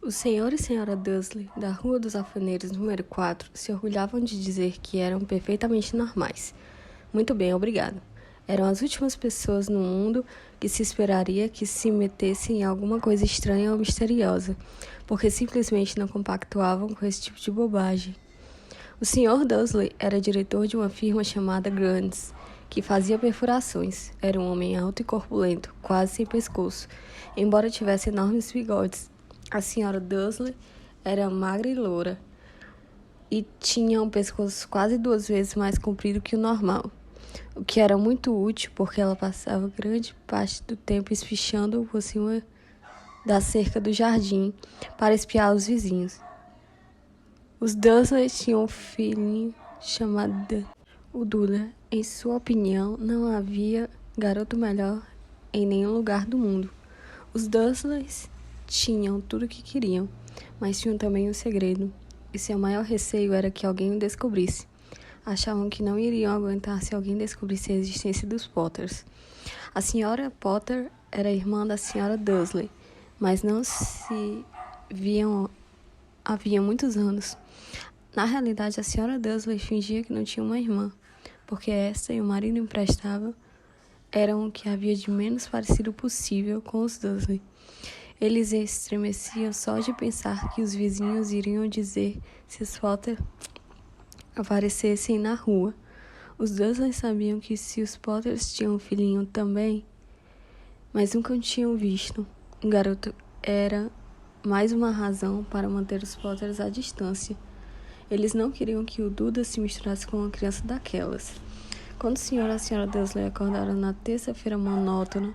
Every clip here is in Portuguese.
O senhor e senhora Dursley, da Rua dos Alfeneiros, número 4, se orgulhavam de dizer que eram perfeitamente normais. Muito bem, obrigado. Eram as últimas pessoas no mundo que se esperaria que se metessem em alguma coisa estranha ou misteriosa, porque simplesmente não compactuavam com esse tipo de bobagem. O senhor Dursley era diretor de uma firma chamada Grants, que fazia perfurações. Era um homem alto e corpulento, quase sem pescoço, embora tivesse enormes bigodes. A senhora Dursley era magra e loura e tinha um pescoço quase 2 vezes mais comprido que o normal, o que era muito útil porque ela passava grande parte do tempo espichando por cima da cerca do jardim para espiar os vizinhos. Os Dursley tinham um filhinho chamado o Duda. Em sua opinião, não havia garoto melhor em nenhum lugar do mundo. Os Dursleys tinham tudo o que queriam, mas tinham também um segredo, e seu maior receio era que alguém o descobrisse. Achavam que não iriam aguentar se alguém descobrisse a existência dos Potters. A senhora Potter era irmã da senhora Dursley, mas não se viam havia muitos anos. Na realidade, a senhora Dursley fingia que não tinha uma irmã, porque esta e o marido emprestável eram o que havia de menos parecido possível com os Dursley. Eles estremeciam só de pensar que os vizinhos iriam dizer se os Potter aparecessem na rua. Os Dursley sabiam que se os Potters tinham um filhinho também, mas nunca o tinham visto. O garoto era mais uma razão para manter os Potters à distância. Eles não queriam que o Duda se misturasse com uma criança daquelas. Quando o senhor e a senhora Dursley acordaram na terça-feira monótona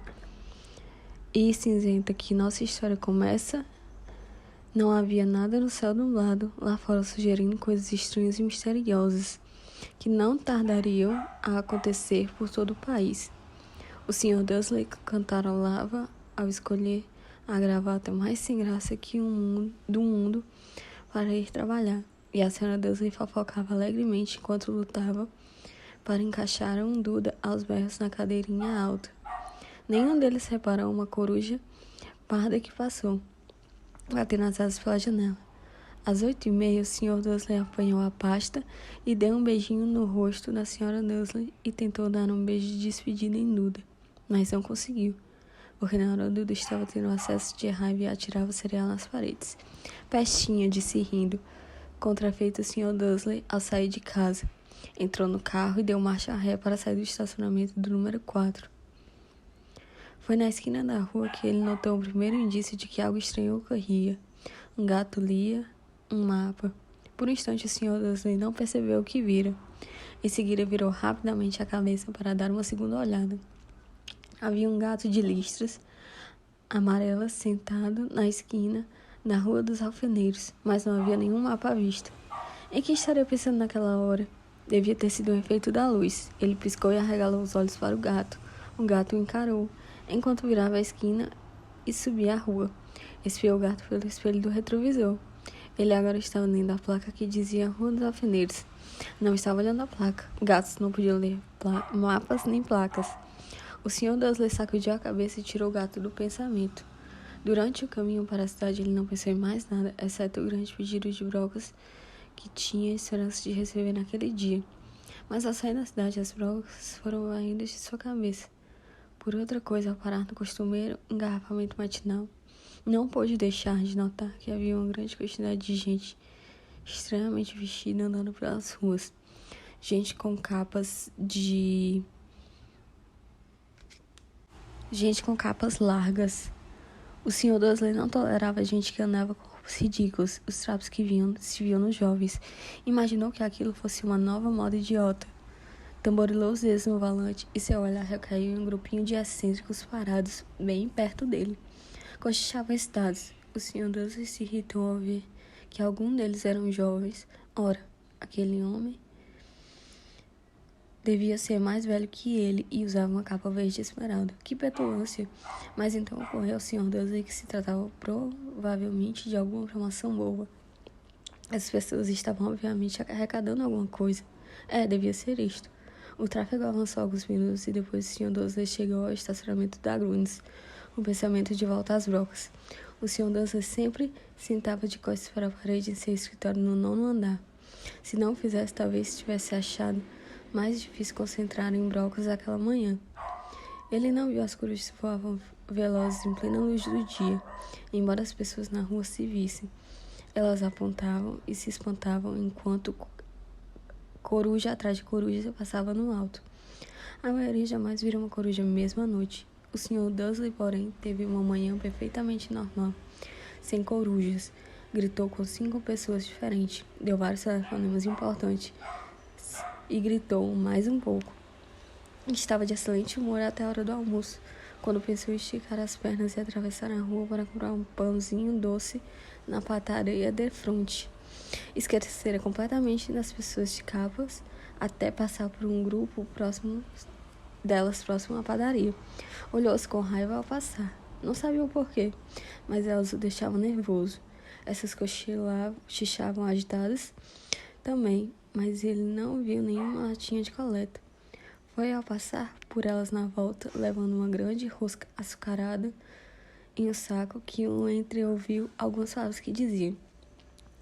e cinzenta que nossa história começa, não havia nada no céu nublado lá fora sugerindo coisas estranhas e misteriosas que não tardariam a acontecer por todo o país. O senhor Dursley cantarolava ao escolher a gravata mais sem graça do mundo para ir trabalhar, e a senhora Dursley fofocava alegremente enquanto lutava para encaixar um Duda aos berros na cadeirinha alta. Nenhum deles reparou uma coruja parda que passou, batendo as asas pela janela. Às 8h30, o senhor Dursley apanhou a pasta e deu um beijinho no rosto da senhora Dursley e tentou dar um beijo de despedida em Duda, mas não conseguiu, porque na hora Duda estava tendo acesso de raiva e atirava cereal nas paredes. Pestinha, disse rindo, contrafeito o senhor Dursley ao sair de casa. Entrou no carro e deu marcha ré para sair do estacionamento do número 4. Foi na esquina da rua que ele notou o primeiro indício de que algo estranho ocorria. Um gato lia um mapa. Por um instante, o senhor Dursley não percebeu o que vira. Em seguida, virou rapidamente a cabeça para dar uma segunda olhada. Havia um gato de listras amarelas sentado na esquina da Rua dos Alfeneiros, mas não havia nenhum mapa à vista. Em que estaria pensando naquela hora? Devia ter sido um efeito da luz. Ele piscou e arregalou os olhos para o gato. O gato o encarou, enquanto virava a esquina e subia a rua. Espiou o gato pelo espelho do retrovisor. Ele agora estava lendo a placa que dizia Rua dos Alfeneiros. Não estava olhando a placa. Gatos não podiam ler mapas nem placas. O senhor Dursley sacudiu a cabeça e tirou o gato do pensamento. Durante o caminho para a cidade, ele não pensou em mais nada, exceto o grande pedido de brocas que tinha esperança de receber naquele dia. Mas ao sair da cidade, as brocas foram ainda de sua cabeça. Por outra coisa, ao parar no costumeiro engarrafamento matinal, não pôde deixar de notar que havia uma grande quantidade de gente estranhamente vestida andando pelas ruas. Gente com capas largas. O senhor Dursley não tolerava gente que andava com roupas ridículas, os trapos que se viam nos jovens. Imaginou que aquilo fosse uma nova moda idiota. Tamborilou os dedos no volante e seu olhar recaiu em um grupinho de excêntricos parados bem perto dele. Cochichavam excitados. O senhor Dursley se irritou ao ver que algum deles eram jovens. Ora, aquele homem devia ser mais velho que ele e usava uma capa verde esmeralda. Que petulância! Mas então ocorreu ao senhor Dursley que se tratava provavelmente de alguma promoção boa. As pessoas estavam obviamente arrecadando alguma coisa. Devia ser isto. O tráfego avançou alguns minutos e depois o senhor Dursley chegou ao estacionamento da Grunz, o pensamento de volta às brocas. O Sr. Dursley sempre sentava de costas para a parede em seu escritório no 9º andar. Se não o fizesse, talvez tivesse achado mais difícil concentrar em brocas aquela manhã. Ele não viu as corujas voavam velozes em plena luz do dia, embora as pessoas na rua se vissem. Elas apontavam e se espantavam enquanto coruja atrás de coruja passava no alto. A maioria jamais vira uma coruja mesmo à noite. O Sr. Dursley, porém, teve uma manhã perfeitamente normal, sem corujas. Gritou com 5 pessoas diferentes, deu vários telefonemas importantes e gritou mais um pouco. Estava de excelente humor até a hora do almoço, quando pensou em esticar as pernas e atravessar a rua para comprar um pãozinho doce na padaria de frente. Esquecera completamente das pessoas de capas até passar por um grupo próximo à padaria. Olhou-se com raiva ao passar. Não sabia o porquê, mas elas o deixavam nervoso. Essas cochichavam agitadas também, mas ele não viu nenhuma latinha de coleta. Foi ao passar por elas na volta, levando uma grande rosca açucarada em um saco, que um entre ouviu algumas palavras que diziam: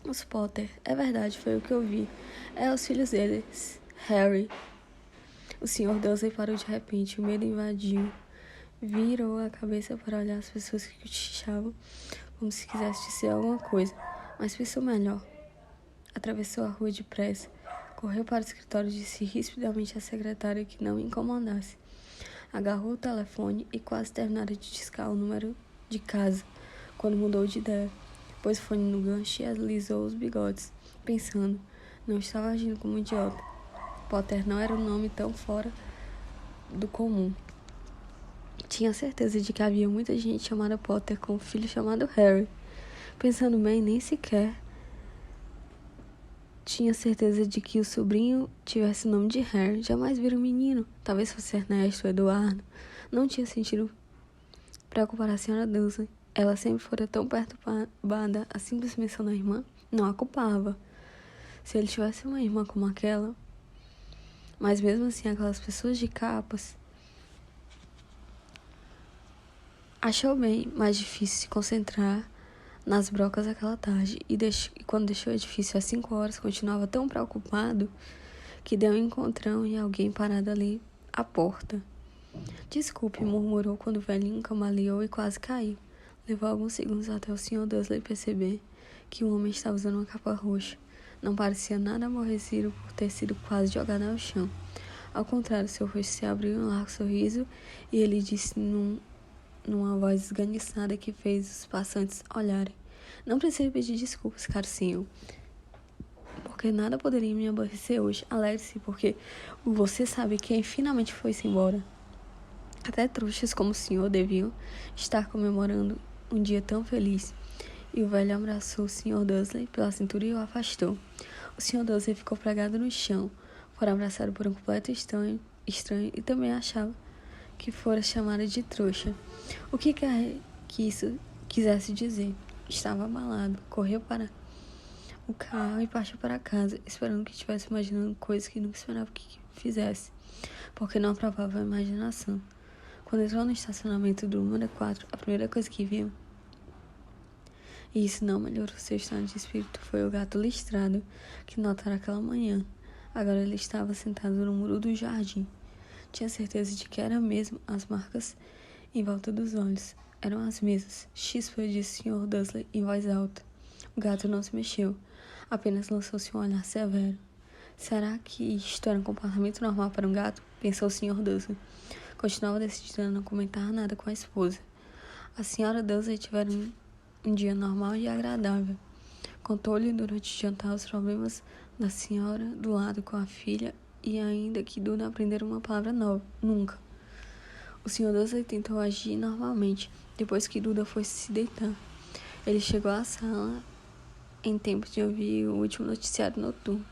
"Os Potter, é verdade, foi o que eu vi. É os filhos deles, Harry." O Sr. Dursley parou de repente, o medo invadiu. Virou a cabeça para olhar as pessoas que cochichavam, como se quisesse dizer alguma coisa, mas pensou melhor. Atravessou a rua depressa, correu para o escritório e disse rispidamente à secretária que não me incomodasse. Agarrou o telefone e quase terminara de discar o número de casa, quando mudou de ideia. Pôs o fone no gancho e alisou os bigodes, pensando, não estava agindo como um idiota. Potter não era um nome tão fora do comum. Tinha certeza de que havia muita gente chamada Potter com um filho chamado Harry. Pensando bem, nem sequer tinha certeza de que o sobrinho tivesse o nome de Harry. Jamais vira um menino. Talvez fosse Ernesto ou Eduardo. Não tinha sentido preocupar a senhora Dursley. Ela sempre fora tão perturbada. A simples menção da irmã não a culpava. Se ele tivesse uma irmã como aquela... Mas mesmo assim, aquelas pessoas de capas... Achou bem mais difícil se concentrar nas brocas aquela tarde, e quando deixou o edifício às 5 horas, continuava tão preocupado que deu um encontrão e alguém parado ali à porta. "Desculpe", murmurou quando o velhinho cambaleou e quase caiu. Levou alguns segundos até o Sr. Dursley perceber que o homem estava usando uma capa roxa. Não parecia nada aborrecido por ter sido quase jogado ao chão. Ao contrário, seu rosto se abriu em um largo sorriso e ele disse numa voz esganiçada que fez os passantes olharem: "Não preciso pedir desculpas, caro senhor, porque nada poderia me aborrecer hoje. Alegre-se, porque você sabe quem finalmente foi-se embora. Até trouxas como o senhor deviam estar comemorando um dia tão feliz." E o velho abraçou o Sr. Dursley pela cintura e o afastou. O Sr. Dursley ficou pregado no chão, fora abraçado por um completo estranho e também achava que fora chamada de trouxa. O que quer que isso quisesse dizer? Estava abalado. Correu para o carro e partiu para casa, esperando que estivesse imaginando coisas que nunca esperava que fizesse, porque não aprovava a imaginação. Quando entrou no estacionamento do número 4, a primeira coisa que viu, e isso não melhorou seu estado de espírito, foi o gato listrado que notara aquela manhã. Agora ele estava sentado no muro do jardim. Tinha certeza de que eram mesmo as marcas em volta dos olhos. Eram as mesmas. "Chispa", disse o Sr. Dursley em voz alta. O gato não se mexeu, apenas lançou-se um olhar severo. "Será que isto era um comportamento normal para um gato?" pensou o Sr. Dursley. Continuava decidido a não comentar nada com a esposa. A senhora Dursley tivera um dia normal e agradável. Contou-lhe durante o jantar os problemas da senhora do lado com a filha, e ainda que Duda aprendera uma palavra nova. Nunca. O Sr. Dursley tentou agir normalmente, depois que Duda foi se deitar. Ele chegou à sala em tempo de ouvir o último noticiário noturno.